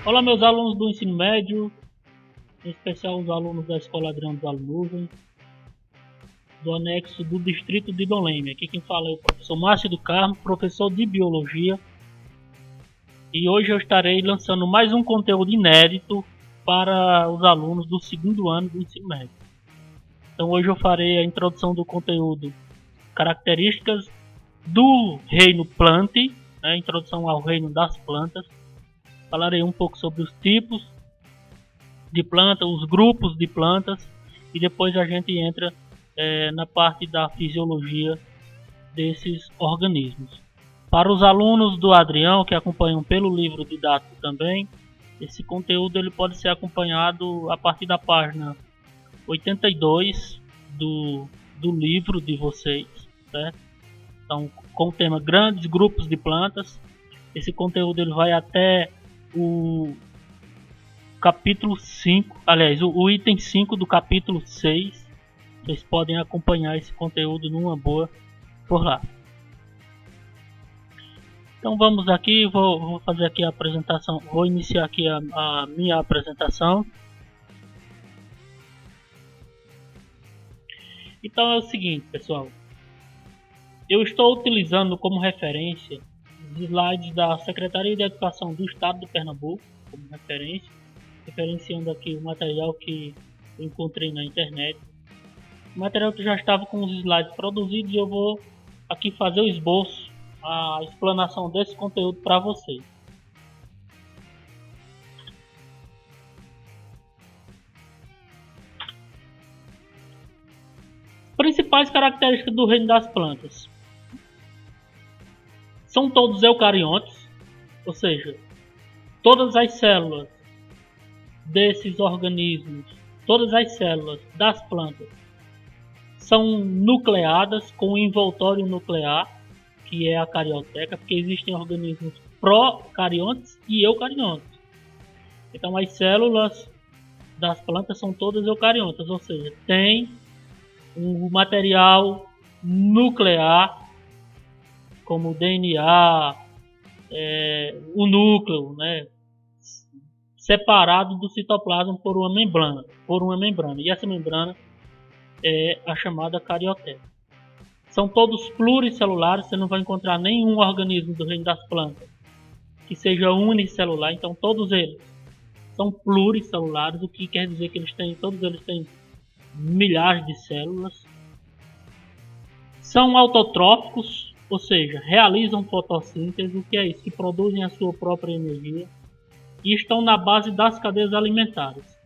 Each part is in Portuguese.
Olá, meus alunos do ensino médio, em especial os alunos da Escola Adriano dos Alunus, do anexo do distrito de Dom Leme. Aqui quem fala é o professor Márcio do Carmo, professor de Biologia. E hoje eu estarei lançando mais um conteúdo inédito para os alunos do segundo ano do ensino médio. Então hoje eu farei a introdução do conteúdo características do reino Plante, introdução ao reino das plantas. Falarei um pouco sobre os tipos de planta, os grupos de plantas, e depois a gente entra na parte da fisiologia desses organismos. Para os alunos do Adrião que acompanham pelo livro didático também, esse conteúdo ele pode ser acompanhado a partir da página 82 do livro de vocês, certo? Então, com o tema grandes grupos de plantas, esse conteúdo ele vai até o capítulo 5, aliás, o item 5 do capítulo 6. Vocês podem acompanhar esse conteúdo numa boa por lá. Então vamos aqui, vou fazer aqui a apresentação, vou iniciar aqui a minha apresentação. Então é o seguinte, pessoal, eu estou utilizando como referência os slides da Secretaria de Educação do Estado de Pernambuco, como referência, referenciando aqui o material que eu encontrei na internet. O material que já estava com os slides produzidos, e eu vou aqui fazer o esboço, a explanação desse conteúdo para vocês. Principais características do reino das plantas. São todos eucariontes, ou seja, todas as células desses organismos, todas as células das plantas são nucleadas com envoltório nuclear, que é a carioteca, porque existem organismos procariontes e eucariontes. Então as células das plantas são todas eucariontas, ou seja, tem um material nuclear, como o DNA, o núcleo, separado do citoplasma por uma membrana, e essa membrana é a chamada carioteca. São todos pluricelulares, você não vai encontrar nenhum organismo do reino das plantas que seja unicelular, então todos eles são pluricelulares, o que quer dizer que todos eles têm milhares de células. São autotróficos, ou seja, realizam fotossíntese, o que é isso? Que produzem a sua própria energia, e estão na base das cadeias alimentares.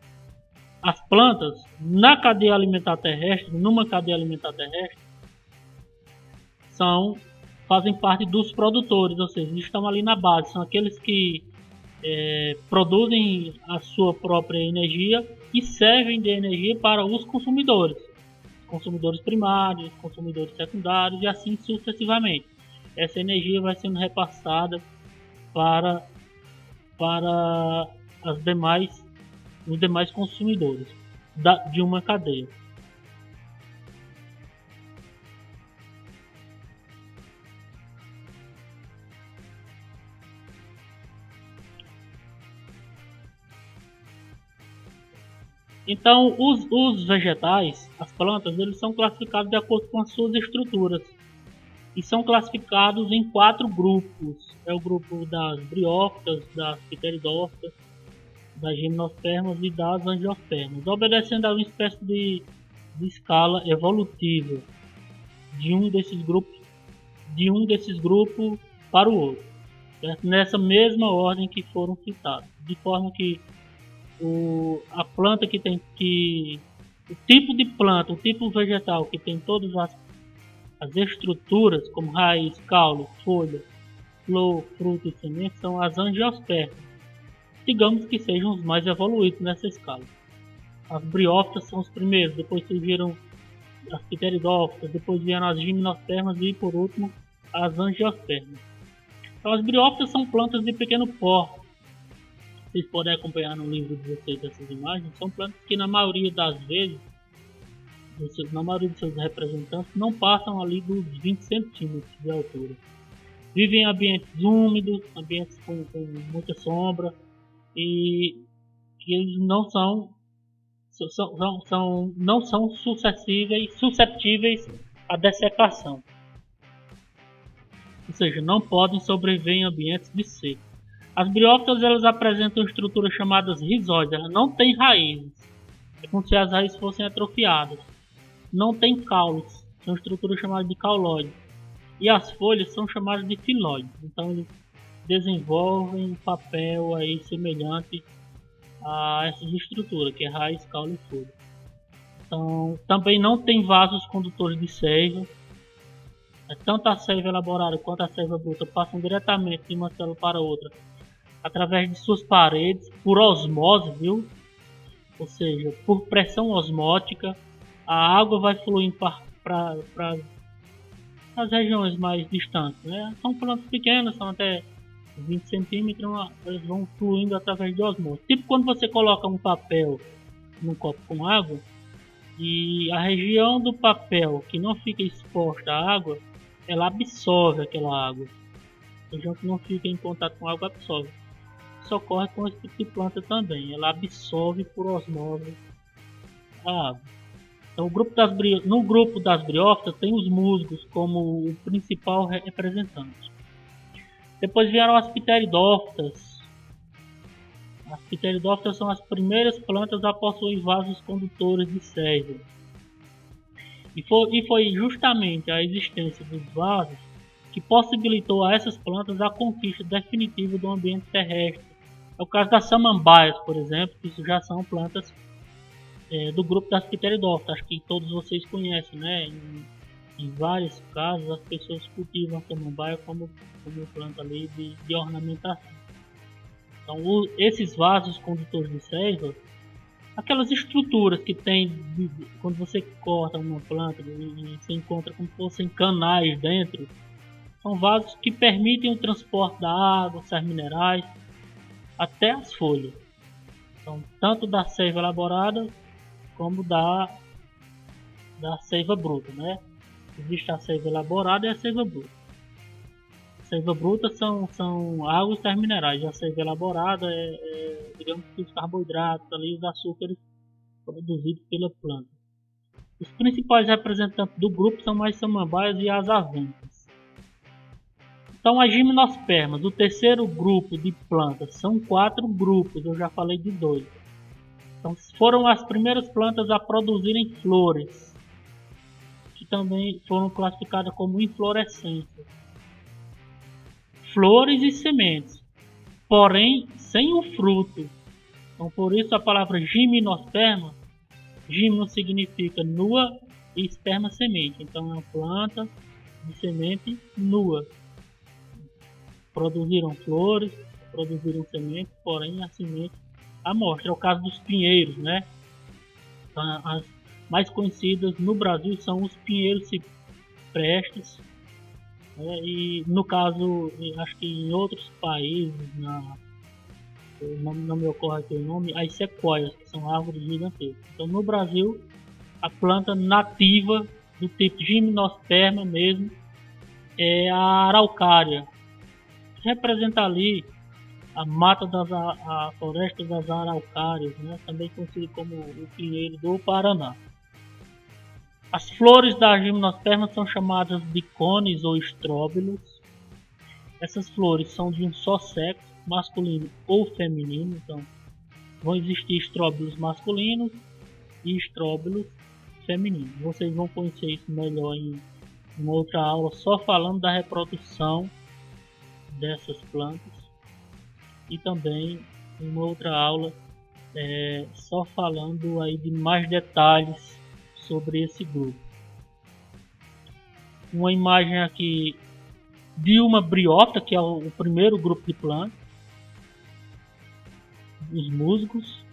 As plantas, numa cadeia alimentar terrestre, fazem parte dos produtores, ou seja, estão ali na base, são aqueles que produzem a sua própria energia e servem de energia para os consumidores primários, consumidores secundários e assim sucessivamente. Essa energia vai sendo repassada para os demais consumidores de uma cadeia. Então, os vegetais, as plantas, eles são classificados de acordo com as suas estruturas. E são classificados em 4 grupos. É o grupo das briófitas, das pteridófitas, das gimnospermas e das angiospermas, obedecendo a uma espécie de escala evolutiva de um desses grupos para o outro, certo? Nessa mesma ordem que foram citados, de forma que a planta o tipo de planta, o tipo vegetal que tem todas as estruturas, como raiz, caule, folha, flor, fruto e semente, são as angiospermas. Digamos que sejam os mais evoluídos nessa escala. As briófitas são os primeiros, depois surgiram as pteridófitas, depois vieram as gimnospermas e por último as angiospermas. Então, as briófitas são plantas de pequeno porte. Vocês podem acompanhar no livro de vocês essas imagens. São plantas que na maioria das vezes, na maioria de seus representantes, não passam ali dos 20 centímetros de altura. Vivem em ambientes úmidos, ambientes com muita sombra, e que eles não são suscetíveis à dessecação, ou seja, não podem sobreviver em ambientes de seca. As briófitas elas apresentam estruturas chamadas rizóides, elas não têm raízes, é como se as raízes fossem atrofiadas. Não tem caules, são estruturas chamadas de cauloides. E as folhas são chamadas de filóides. Então eles desenvolvem um papel aí semelhante a essas estruturas, que é raiz, caule e folha. Então, também não tem vasos condutores de seiva. Tanto a seiva elaborada quanto a seiva bruta passam diretamente de uma célula para outra através de suas paredes, por osmose, viu? Ou seja, por pressão osmótica, a água vai fluindo para as regiões mais distantes, né? São plantas pequenas, são até 20 centímetros, elas vão fluindo através de osmose. Tipo quando você coloca um papel num copo com água e a região do papel que não fica exposta à água, ela absorve aquela água. A região que não fica em contato com a água absorve. Isso ocorre com esse tipo de planta também, ela absorve por osmose a água. Então, no grupo das briófitas tem os musgos como o principal representante. Depois vieram as pteridófitas. As pteridófitas são as primeiras plantas a possuir vasos condutores de seiva. E foi justamente a existência dos vasos que possibilitou a essas plantas a conquista definitiva do ambiente terrestre. É o caso das samambaias, por exemplo, que isso já são plantas do grupo das pteridófitas. Acho que todos vocês conhecem, né? Em vários casos as pessoas cultivam a samambaia como planta ali de ornamentação. Então esses vasos condutores de seiva, aquelas estruturas que tem quando você corta uma planta e você encontra como se fossem canais dentro, são vasos que permitem o transporte da água, sais minerais, até as folhas. Então, tanto da seiva elaborada como da seiva bruta, né? Existe a seiva elaborada e a seiva bruta. A seiva bruta são águas e sais minerais, e a seiva elaborada digamos que os carboidratos ali, os açúcares produzidos pela planta. Os principais representantes do grupo são as samambaias e as aventas. Então, as gimnospermas, o terceiro grupo de plantas, são 4 grupos, eu já falei de 2. Então, foram as primeiras plantas a produzirem flores, que também foram classificadas como inflorescências. Flores e sementes, porém sem o fruto. Então, por isso a palavra gimnosperma, gimno significa nua e esperma semente. Então, é uma planta de semente nua. Produziram flores, produziram sementes, porém a semente amostra. É o caso dos pinheiros, né? As mais conhecidas no Brasil são os pinheiros ciprestes, né? E no caso, acho que em outros países, não me ocorre aqui o nome, as sequoias, que são árvores gigantescas. Então no Brasil, a planta nativa do tipo gimnosperma mesmo é a araucária, que representa ali a floresta das araucárias, né? Também conhecido como o pinheiro do Paraná. As flores da gimnosperma são chamadas de cones ou estróbilos. Essas flores são de um só sexo, masculino ou feminino. Então, vão existir estróbilos masculinos e estróbilos femininos. Vocês vão conhecer isso melhor em uma outra aula, só falando da reprodução dessas plantas. E também em uma outra aula só falando aí de mais detalhes sobre esse grupo. Uma imagem aqui de uma briófita, que é o primeiro grupo de plantas, os musgos.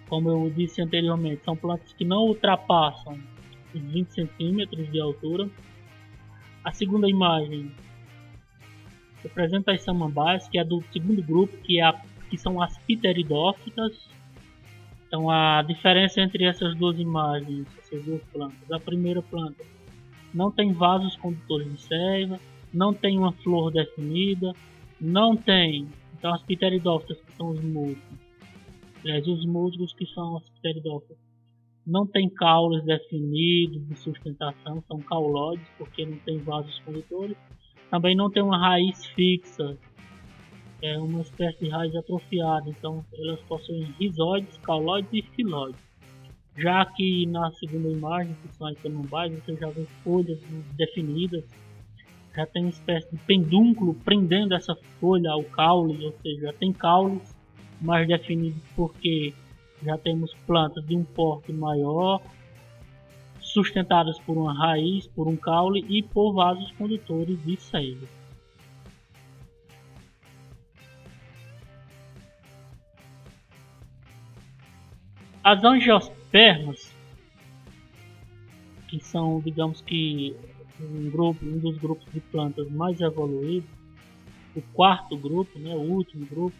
Como eu disse anteriormente, são plantas que não ultrapassam os 20 centímetros de altura. A segunda imagem representa as samambaias, que é do segundo grupo, que são as pteridófitas. Então a diferença entre essas duas imagens, essas duas plantas: a primeira planta não tem vasos condutores de seiva, não tem uma flor definida, não tem Então as pteridófitas, que são os musgos, aliás, os musgos, que são as pteridófitas, não tem caules definidos de sustentação, são caulóides, porque não tem vasos condutores. Também não tem uma raiz fixa, é uma espécie de raiz atrofiada, então elas possuem rizóides, caulóides e filóides. Já que na segunda imagem, que são as samambaias, você já vê folhas definidas, já tem uma espécie de pedúnculo prendendo essa folha ao caule, ou seja, já tem caules mais definidos, porque já temos plantas de um porte maior, sustentadas por uma raiz, por um caule e por vasos condutores de seiva. As angiospermas, que são, digamos que, um dos grupos de plantas mais evoluídos, o quarto grupo, né, o último grupo,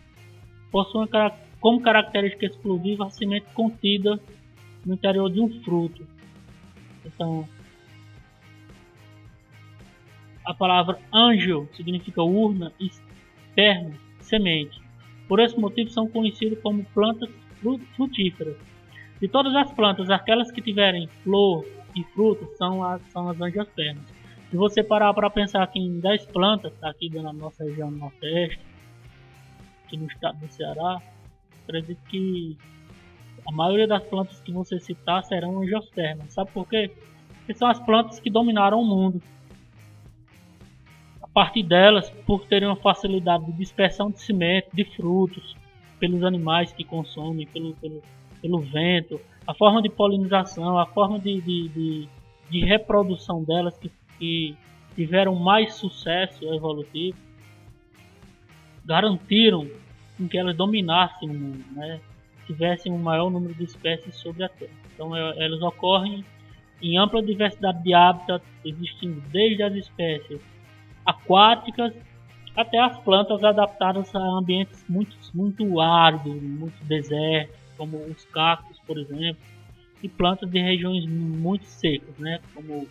possui como característica exclusiva a semente contida no interior de um fruto. Então, a palavra angio significa urna e sperma, semente. Por esse motivo são conhecidos como plantas frutíferas. De todas as plantas, aquelas que tiverem flor e frutos são as angiospermas. Se você parar para pensar aqui em 10 plantas, aqui na nossa região nordeste, aqui no estado do Ceará, acredito que a maioria das plantas que você citar serão angiospermas. Sabe por quê? Porque são as plantas que dominaram o mundo. A partir delas, por terem uma facilidade de dispersão de semente, de frutos, pelos animais que consomem, pelo vento, a forma de polinização, a forma de reprodução delas que tiveram mais sucesso evolutivo, garantiram que elas dominassem o mundo, né? Tivessem um maior número de espécies sobre a Terra. Então elas ocorrem em ampla diversidade de hábitats, existindo desde as espécies aquáticas até as plantas adaptadas a ambientes muito áridos, muito desertos, como os cactos, por exemplo, e plantas de regiões muito secas, né, como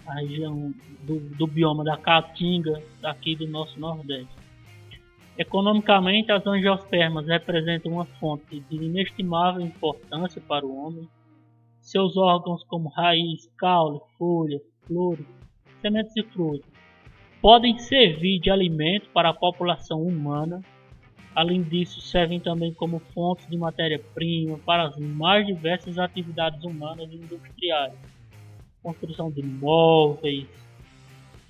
a região do bioma da Caatinga, daqui do nosso Nordeste. Economicamente, as angiospermas representam uma fonte de inestimável importância para o homem. Seus órgãos, como raiz, caule, folha, flores, sementes e frutos, podem servir de alimento para a população humana. Além disso, servem também como fontes de matéria-prima para as mais diversas atividades humanas e industriais. Construção de móveis,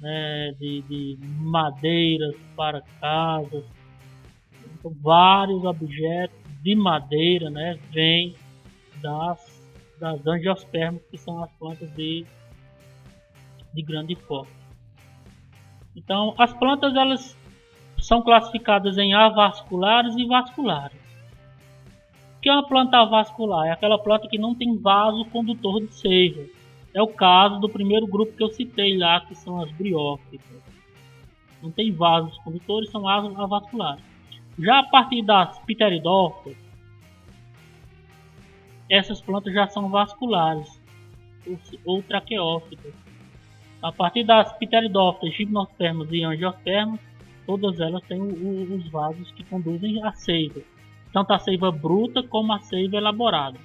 né, de madeiras para casas. Então, vários objetos de madeira, né, vêm das angiospermas, que são as plantas de grande porte. Então, as plantas elas são classificadas em avasculares e vasculares. O que é uma planta avascular? É aquela planta que não tem vaso condutor de seiva. É o caso do primeiro grupo que eu citei lá, que são as briófitas. Não tem vasos condutores, são avasculares. Já a partir das pteridófitas, essas plantas já são vasculares ou traqueófitas. A partir das pteridófitas, gimnospermas e angiospermas, todas elas têm os vasos que conduzem a seiva, tanto a seiva bruta como a seiva elaborada.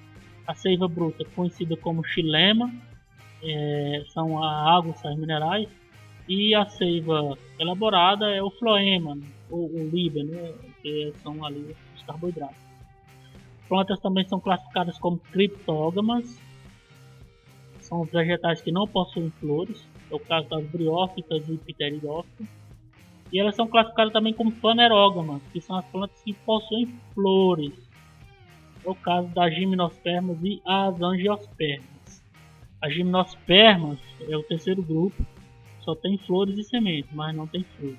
A seiva bruta, conhecida como xilema, são a água e sais minerais, e a seiva elaborada é o floema, ou o líben, né, que são ali os carboidratos. Plantas também são classificadas como criptógamas, são vegetais que não possuem flores, é o caso das briófitas e pteridófitas. E elas são classificadas também como fanerógamas, que são as plantas que possuem flores. É o caso das gimnospermas e as angiospermas. As gimnospermas é o terceiro grupo, só tem flores e sementes, mas não tem frutos.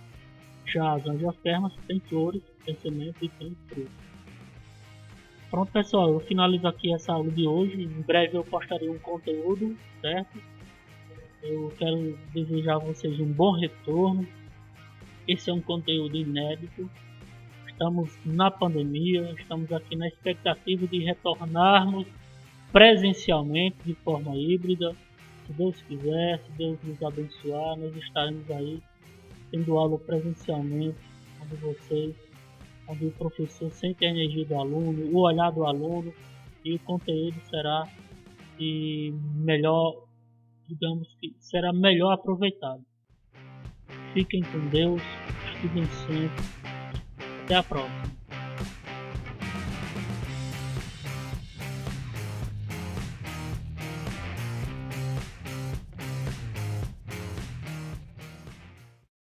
Já as angiospermas têm flores, têm sementes e têm frutos. Pronto, pessoal, eu finalizo aqui essa aula de hoje. Em breve eu postarei um conteúdo, certo? Eu quero desejar a vocês um bom retorno. Esse é um conteúdo inédito. Estamos na pandemia, estamos aqui na expectativa de retornarmos presencialmente de forma híbrida. Se Deus quiser, se Deus nos abençoar, nós estaremos aí tendo aula presencialmente com vocês. onde o professor sente a energia do aluno, o olhar do aluno, e o conteúdo será de melhor, digamos que será melhor aproveitado. Fiquem com Deus, estudem sempre. Até a próxima.